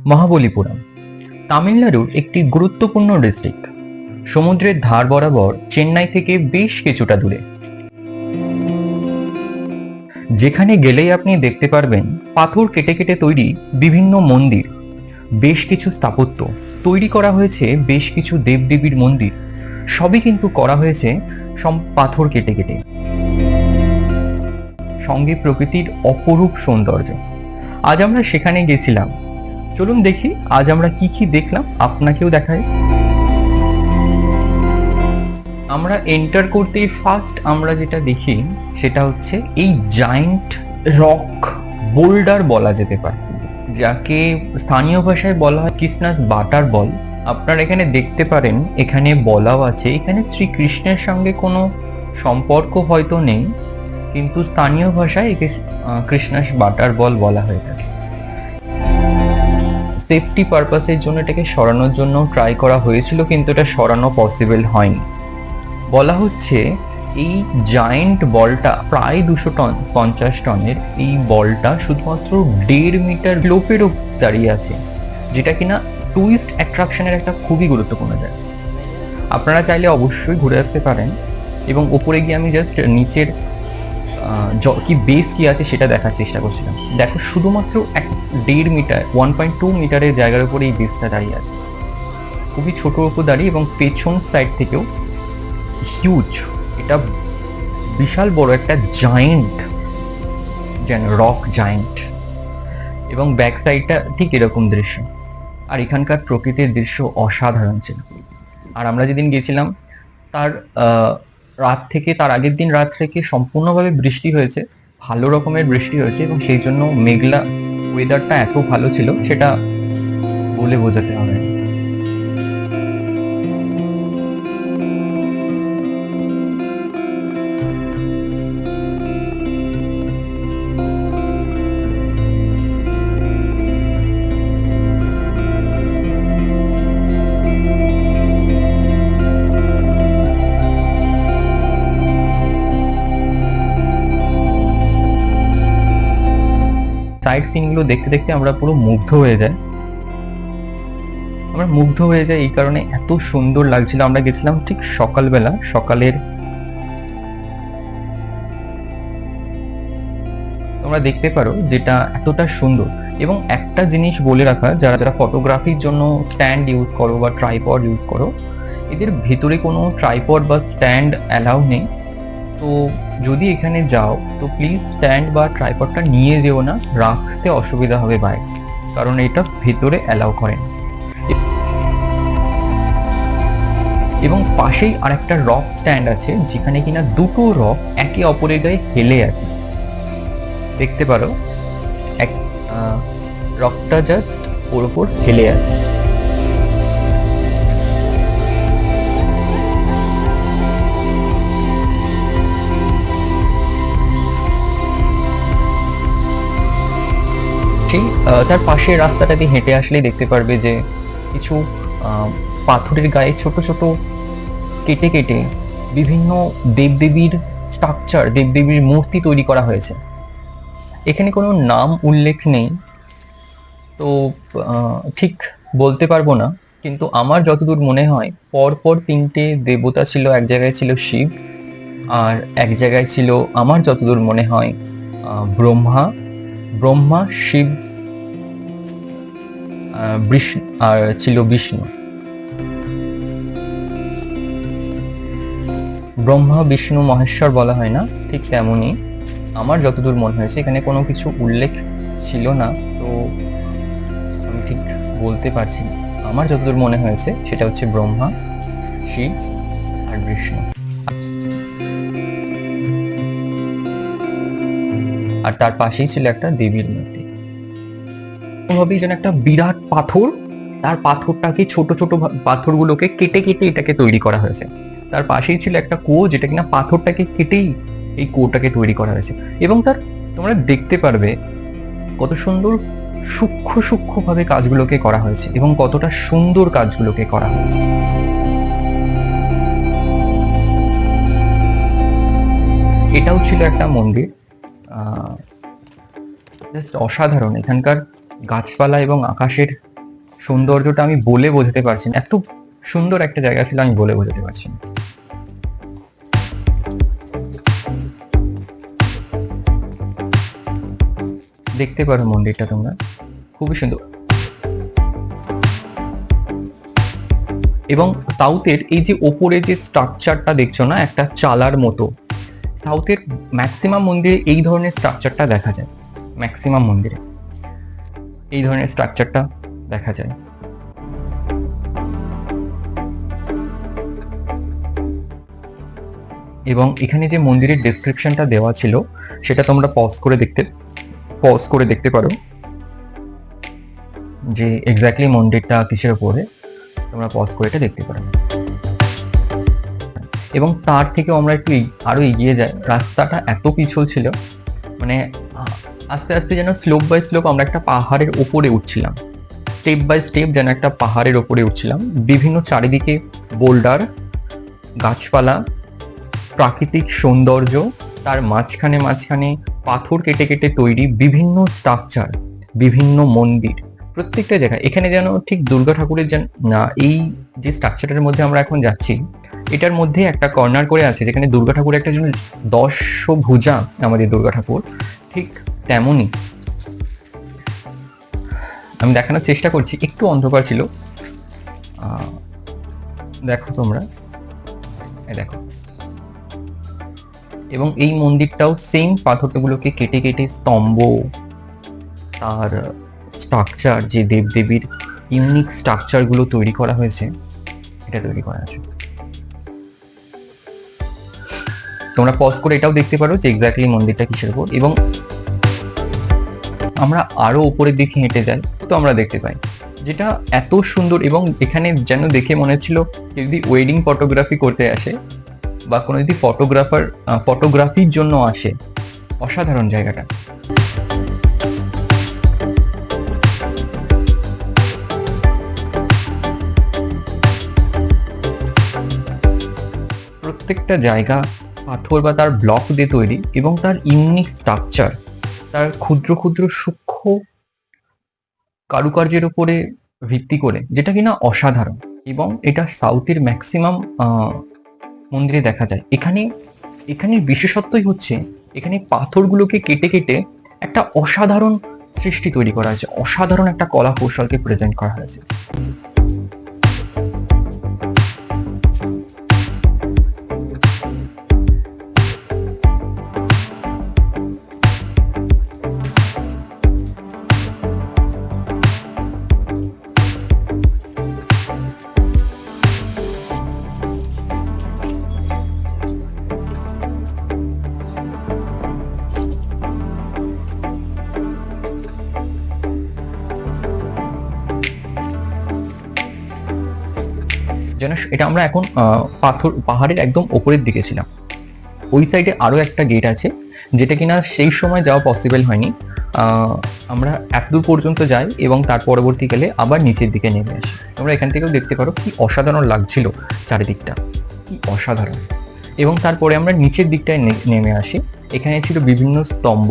মহাবলীপুরম তামিলনাড়ুর একটি গুরুত্বপূর্ণ ডিস্ট্রিক্ট, সমুদ্রের ধার বরাবর চেন্নাই থেকে বেশ কিছুটা দূরে। যেখানে গেলেই আপনি দেখতে পারবেন পাথর কেটে কেটে তৈরি বিভিন্ন মন্দির, বেশ কিছু স্থাপত্য তৈরি করা হয়েছে, বেশ কিছু দেবদেবীর মন্দির, সবই কিন্তু করা হয়েছে সব পাথর কেটে কেটে। সঙ্গে প্রকৃতির অপরূপ সৌন্দর্য। আজ আমরা সেখানে গেছিলাম। চলুন দেখি আজ আমরা কি কি দেখলাম, আপনাকেও দেখাই। আমরা এন্টার করতেই ফার্স্ট আমরা যেটা দেখি সেটা হচ্ছে এই জায়েন্ট রক বোল্ডার বলা যেতে পারে, যাকে স্থানীয় ভাষায় বলা হয় কৃষ্ণাস বাটার বল। আপনারা এখানে দেখতে পারেন, এখানে বলাও আছে এখানে শ্রীকৃষ্ণের সঙ্গে কোনো সম্পর্ক হয়তো নেই, কিন্তু স্থানীয় ভাষায় একে কৃষ্ণাস বাটার বল বলা হয়ে থাকে। সেফটি পারপাসের জন্য এটাকে সরানোর জন্য ট্রাই করা হয়েছিল, কিন্তু এটা সরানো পসিবল হয়নি। বলা হচ্ছে এই জায়েন্ট বলটা প্রায় 250 টনের, এই বলটা শুধুমাত্র 1.5 মিটার স্লোপের উপর দাঁড়িয়ে আছে, যেটা কিনা টুরিস্ট অ্যাট্রাকশনের একটা খুবই গুরুত্বপূর্ণ জায়গা। আপনারা চাইলে অবশ্যই ঘুরে আসতে পারেন। এবং উপরে গিয়ে আমি জাস্ট নিচের কি বেস কি আছে সেটা দেখার চেষ্টা করছিলাম। দেখো, শুধুমাত্র 1.5 মিটার 1.2 মিটারের জায়গার উপরে এই বেসটা দাঁড়িয়ে আছে, খুবই ছোট উপর দাঁড়িয়ে, এবং পেছন সাইড থেকেও হিউজ, এটা বিশাল বড় একটা জায়েন্ট, যেন রক জায়েন্ট, এবং ব্যাক সাইডটা ঠিক এরকম দৃশ্য। আর এখানকার প্রকৃতির দৃশ্য অসাধারণ ছিল। আর আমরা যেদিন গেছিলাম তার তার আগের দিন রাত থেকে সম্পূর্ণভাবে বৃষ্টি হয়েছে, ভালো রকমের বৃষ্টি হয়েছে, এবং সেই জন্য মেঘলা ওয়েদারটা এত ভালো ছিল সেটা বলে বোঝাতে হবে না। সাইড সিনগুলো দেখতে দেখতে আমরা পুরো মুগ্ধ হয়ে যাই। এই কারণে এত সুন্দর লাগছিল। আমরা গেছিলাম ঠিক সকালবেলা, সকালের, তোমরা দেখতে পারো যেটা এতটা সুন্দর। এবং একটা জিনিস বলে রাখা, যারা যারা ফটোগ্রাফির জন্য স্ট্যান্ড ইউজ করো বা ট্রাইপড ইউজ করো, এদের ভেতরে কোনো ট্রাইপড বা স্ট্যান্ড অ্যালাউ নেই। তো যদি এখানে যাও তো প্লিজ স্ট্যান্ড বা ট্রাইপডটা নিয়ে যেও না, রাখতে অসুবিধা হবে বাইরে, কারণ এটা ভেতরে অ্যালাউ করেন। এবং পাশেই আরেকটা রক স্ট্যান্ড আছে, যেখানে কিনা দুটো রক একে অপরের গায়ে হেলে আছে, দেখতে পারো এক রকটা জাস্ট ওর উপর হেলে আছে। সেই তার পাশের রাস্তাটা দিয়ে হেঁটে আসলেই দেখতে পারবে যে কিছু পাথরের গায়ে ছোট ছোট কেটে কেটে বিভিন্ন দেবদেবীর স্ট্রাকচার, দেবদেবীর মূর্তি তৈরি করা হয়েছে। এখানে কোনো নাম উল্লেখ নেই, তো ঠিক বলতে পারবো না, কিন্তু আমার যতদূর মনে হয় পরপর 3টে দেবতা ছিল। এক জায়গায় ছিল শিব, আর এক জায়গায় ছিল আমার যতদূর মনে হয় ব্রহ্মা, শিব, বিষ্ণু, আর ছিল বিষ্ণু। ব্রহ্মা, বিষ্ণু, মহেশ্বর বলা হয় না, ঠিক তেমনই আমার যতদূর মনে হয়েছে। এখানে কোনো কিছু উল্লেখ ছিল না, তো আমি ঠিক বলতে পারছি না। আমার যতদূর মনে হয়েছে সেটা হচ্ছে ব্রহ্মা, শিব আর বিষ্ণু। আর তার পাশেই ছিল একটা দেবীর মূর্তি। ভাবেই যেন একটা বিরাট পাথর, তার পাথরটাকে ছোট ছোট পাথরগুলোকে কেটে কেটে এটাকে তৈরি করা হয়েছে। তার পাশেই ছিল একটা কুয়ো, যেটা কিনা পাথরটাকে কেটেই এই কুয়োটাকে তৈরি করা হয়েছে। এবং তার তোমরা দেখতে পারবে কত সুন্দর সূক্ষ্ম সূক্ষ্ম ভাবে কাজগুলোকে করা হয়েছে, এবং কতটা সুন্দর কাজগুলোকে করা হয়েছে। এটাও ছিল একটা মন্দির, জাস্ট অসাধারণ। এখানকার গাছপালা এবং আকাশের সৌন্দর্যটা আমি বলে বোঝাতে পারছি না, এত সুন্দর একটা জায়গা ছিল, আমি বলে বোঝাতে পারছি না। দেখতে পারো মন্দিরটা তোমরা, খুবই সুন্দর। এবং সাউথের এই যে ওপরে যে স্ট্রাকচারটা দেখছো না, একটা চালার মতো, সাউথের ম্যাক্সিমাম মন্দিরে এই ধরনের স্ট্রাকচারটা দেখা যায়, ম্যাক্সিমাম মন্দিরে এই ধরনের স্ট্রাকচারটা দেখা যায়। এবং এখানে যে মন্দিরের ডেসক্রিপশনটা দেওয়া ছিল সেটা তোমরা পজ করে দেখতে পারো যে এক্স্যাক্টলি মন্দিরটা কিসের উপরে, তোমরা পজ করে এটা দেখতে পারো। এবং তার থেকেও আমরা একটু আরো এগিয়ে যাই, রাস্তাটা এত পিছল ছিল, মানে আস্তে আস্তে যেন স্লোপ বাই স্লোপ আমরা একটা পাহাড়ের ওপরে উঠছিলাম, স্টেপ বাই স্টেপ যেন একটা পাহাড়ের ওপরে উঠছিলাম। বিভিন্ন চারিদিকে বোল্ডার, গাছপালা, প্রাকৃতিক সৌন্দর্য, তার মাঝখানে মাঝখানে পাথর কেটে কেটে তৈরি বিভিন্ন স্ট্রাকচার, বিভিন্ন মন্দির, প্রত্যেকটা জায়গায়। এখানে যেন ঠিক দুর্গা ঠাকুরের এই যে স্ট্রাকচারের মধ্যে আমরা এখন যাচ্ছি, এটার মধ্যে একটা কর্নার করে আছে যেখানে দুর্গা ঠাকুর একটা যেন দশভুজা, আমাদের দুর্গা ঠাকুর ঠিক তেমনই। আমি দেখানোর চেষ্টা করছি, একটু অন্ধকার ছিল, দেখো তোমরা, দেখো। এবং এই মন্দিরটাও সেম পাথরগুলোকে কেটে কেটে স্তম্ভ, তার স্ট্রাকচার, যে দেবদেবীর ইউনিক স্ট্রাকচার গুলো তৈরি করা হয়েছে, এটা তৈরি করা আছে। তোমরা পজ করে এটাও দেখতে পারো যে এক্স্যাক্টলি মন্দিরটা কিসের উপর। এবং আমরা আরো উপরের দিকে হেঁটে যাই তো আমরা দেখতে পাই যেটা এত সুন্দর। এবং এখানে যেন দেখে মনে হচ্ছিল যদি ওয়েডিং ফটোগ্রাফি করতে আসে বা কোনো যদি ফটোগ্রাফির জন্য আসে, অসাধারণ জায়গাটা। প্রত্যেকটা জায়গা পাথর বা তার ব্লক দিয়ে তৈরি, এবং তার ইউনিক স্ট্রাকচার, তার ক্ষুদ্র ক্ষুদ্র সূক্ষ্ম কারুকার্যের উপরে ভিত্তি করে, যেটা কিনা অসাধারণ। এবং এটা সাউথের ম্যাক্সিমাম মন্দিরে দেখা যায়। এখানের বিশেষত্বই হচ্ছে এখানে পাথরগুলোকে কেটে কেটে একটা অসাধারণ সৃষ্টি তৈরি করা হয়েছে, অসাধারণ একটা কলা কৌশলকে প্রেজেন্ট করা হয়েছে। যেন এটা আমরা এখন পাহাড়ের একদম ওপরের দিকে ছিলাম। ওই সাইডে আরো একটা গেট আছে যেটা কিনা সেই সময় যাওয়া পসিবল হয়নি। আমরা এতদূর পর্যন্ত যাই এবং তার পরবর্তীকালে আবার নিচের দিকে নেমে আসি। তোমরা এখান থেকেও দেখতে পারো কি অসাধারণ লাগছিল চারিদিকটা, কি অসাধারণ। এবং তারপরে আমরা নিচের দিকটায় নেমে আসি। এখানে ছিল বিভিন্ন স্তম্ভ,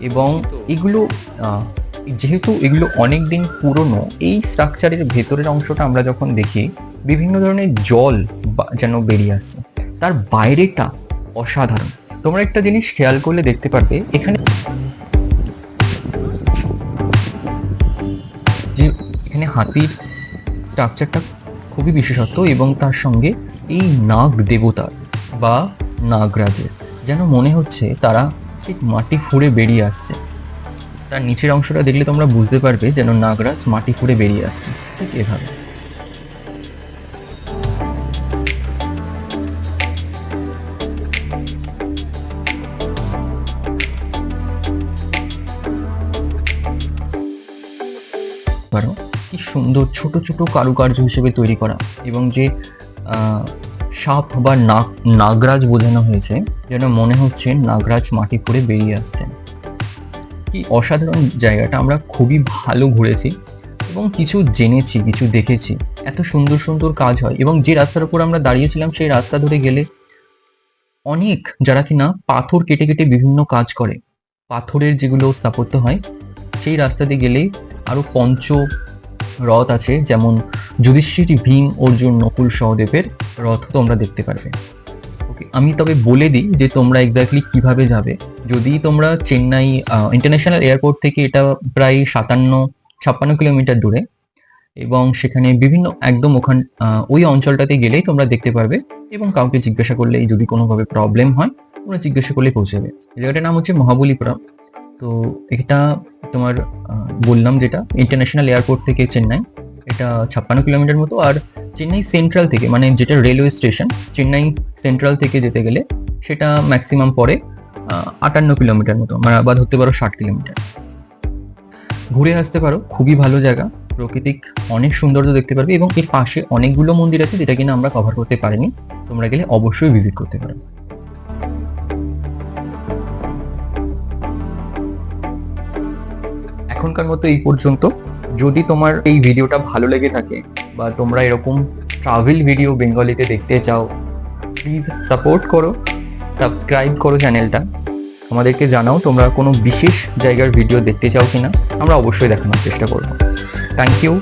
এবং এগুলো যেহেতু এগুলো অনেক দিন পুরনো, এই স্ট্রাকচারের ভেতরের অংশটা আমরা যখন দেখি বিভিন্ন ধরনের জল যেন বেরিয়ে আসছে, তার বাইরেটা অসাধারণ। তোমরা একটা জিনিস খেয়াল করলে দেখতে পারবে এখানে যে এখানে হাতির স্ট্রাকচারটা খুবই বিশেষত্ব, এবং তার সঙ্গে এই নাগ দেবতার বা নাগরাজের যেন মনে হচ্ছে তারা ঠিক মাটি ফুঁড়ে বেরিয়ে আসছে। তার নিচের অংশটা দেখলে তোমরা বুঝতে পারবে যেন নাগরাজ মাটি ফুঁড়ে বেরিয়ে আসছে, ঠিক এভাবে। কি সুন্দর ছোট ছোট কারুকার্য হিসেবে তৈরি করা, এবং যে সাপ বা নাগরাজ বোঝানো হয়েছে, যেন মনে হচ্ছে নাগরাজ মাটি ফুঁড়ে বেরিয়ে আসছেন। কি অসাধারণ জায়গাটা, আমরা খুবই ভালো ঘুরেছি এবং কিছু জেনেছি, কিছু দেখেছি। এত সুন্দর সুন্দর কাজ হয়, এবং যে রাস্তার উপর আমরা দাঁড়িয়েছিলাম সেই রাস্তা ধরে গেলে অনেক যারা কিনা পাথর কেটে কেটে বিভিন্ন কাজ করে, পাথরের যেগুলো স্থাপত্য হয়, সেই রাস্তা দিয়ে গেলেই আরো রথ আছে, যেমন যুধিষ্ঠির, ভীম, অর্জুন, নকুল, সহদেবের রথ তোমরা দেখতে পারবে। ওকে, আমি তবে বলে দিই যে তোমরা এক্স্যাক্টলি কিভাবে যাবে। যদি তোমরা চেন্নাই ইন্টারন্যাশনাল এয়ারপোর্ট থেকে, এটা প্রায় 56 কিলোমিটার দূরে, এবং সেখানে বিভিন্ন একদম ওই অঞ্চলটাতে গেলেই তোমরা দেখতে পারবে, এবং কাউকে জিজ্ঞাসা করলেই যদি কোনোভাবে প্রবলেম হয় তোমরা জিজ্ঞাসা করলেই পৌঁছে যাবে। জায়গাটার নাম হচ্ছে মহাবলীপুরম। তো এটা তোমার বললাম যেটা ইন্টারন্যাশনাল এয়ারপোর্ট থেকে চেন্নাই, এটা 56 কিলোমিটার মতো। আর চেন্নাই সেন্ট্রাল থেকে, মানে যেটা রেলওয়ে স্টেশন, চেন্নাই সেন্ট্রাল থেকে যেতে গেলে সেটা ম্যাক্সিমাম পড়ে 58 কিলোমিটার মতো, মানে বা ধরতে পারো 60 কিলোমিটার। ঘুরে আসতে পারো, খুবই ভালো জায়গা, প্রাকৃতিক অনেক সৌন্দর্য দেখতে পারবে, এবং এর পাশে অনেকগুলো মন্দির আছে যেটা কিনা আমরা কভার করতে পারিনি, তোমরা গেলে অবশ্যই ভিজিট করতে পারো। এখনকার মতো এই পর্যন্ত। যদি তোমার এই ভিডিওটা ভালো লেগে থাকে, বা তোমরা এরকম ট্রাভেল ভিডিও বেঙ্গলিতে দেখতে চাও, প্লিজ সাপোর্ট করো, সাবস্ক্রাইব করো চ্যানেলটা। আমাদেরকে জানাও তোমরা কোনো বিশেষ জায়গার ভিডিও দেখতে চাও কিনা, আমরা অবশ্যই দেখানোর চেষ্টা করব। Thank you.